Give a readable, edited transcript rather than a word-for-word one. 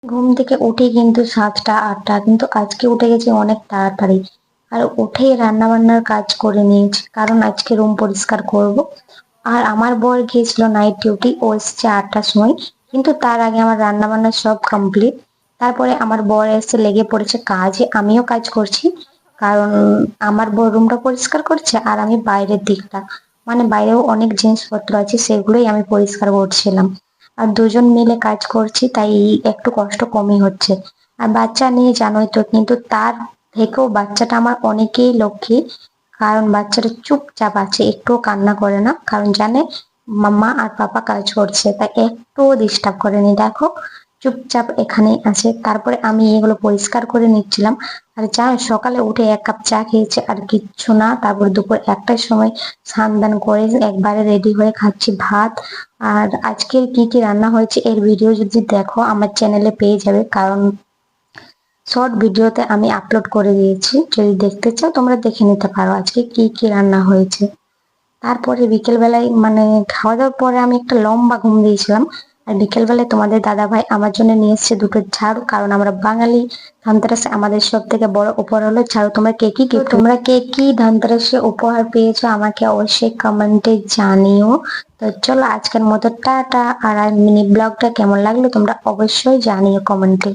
ঘুম থেকে উঠি কিন্তু 7টা 8টা, কিন্তু আজকে উঠে গেছি অনেক তাড়াতাড়ি। আর উঠেই রান্না বান্নার কাজ করে নিয়েছি, কারণ আজকে রুম পরিষ্কার করব। আর আমার বর গিয়েছিল নাইট ডিউটি, ও এসছে 8টার সময়। কিন্তু তার আগে আমার রান্না বান্না সব কমপ্লিট। তারপরে আমার বর এসে লেগে পড়েছে কাজে, আমিও কাজ করছি। কারণ আমার বর রুমটা পরিষ্কার করছে আর আমি বাইরের দিকটা, মানে বাইরেও অনেক জিনিসপত্র আছে, সেগুলোই আমি পরিষ্কার করছিলাম। আর দুজন মিলে কাজ করছি, তাই একটু কষ্ট কমই হচ্ছে। আর বাচ্চা নিয়ে জানোই তো, কিন্তু তার থেকেও বাচ্চাটা আমার অনেকেই লক্ষ্মী। কারণ বাচ্চাটা চুপচাপ আছে, একটুও কান্না করে না, কারণ জানে মাম্মা আর পাপা কাজ করছে, তাই একটুও ডিস্টার্ব করেনি। দেখো, চুপচাপ এখানেই আছে। তারপরে আমি এগুলো পরিষ্কার করে নিচ্ছিলাম। আর জানো, সকালে উঠে 1 কাপ চা খেয়েছে আর কিচ্ছু না। তারপর দুপুর 1টার সময় স্নান দান করে একবারে রেডি হয়ে খাচ্ছি ভাত। আর আজকের কি কি রান্না হয়েছে এর ভিডিও যদি দেখো আমার চ্যানেলে পেয়ে যাবে, কারণ শর্ট ভিডিওতে আমি আপলোড করে দিয়েছি। যদি দেখতে চাও তোমরা দেখে নিতে পারো আজকে কি কি রান্না হয়েছে। তারপরে বিকেল বেলায়, মানে খাওয়া দাওয়ার পরে আমি একটা লম্বা ঘুম দিয়েছিলাম। আর বিকেল বেলায় তোমাদের দাদা ভাই আমার জন্য নিয়ে এসেছে দুটো ঝাড়ু, কারণ আমরা বাঙালি। ধনতেরাসে আমাদের সব থেকে বড় উপহার হলো ঝাড়ু। তোমরা কে কি ধনতেরাসে উপহার পেয়েছো আমাকে অবশ্যই কমেন্টে জানিও। তো চলো আজকের মতো টাটা। আর মিনি ব্লগটা কেমন লাগলো তোমরা অবশ্যই জানিও কমেন্টে।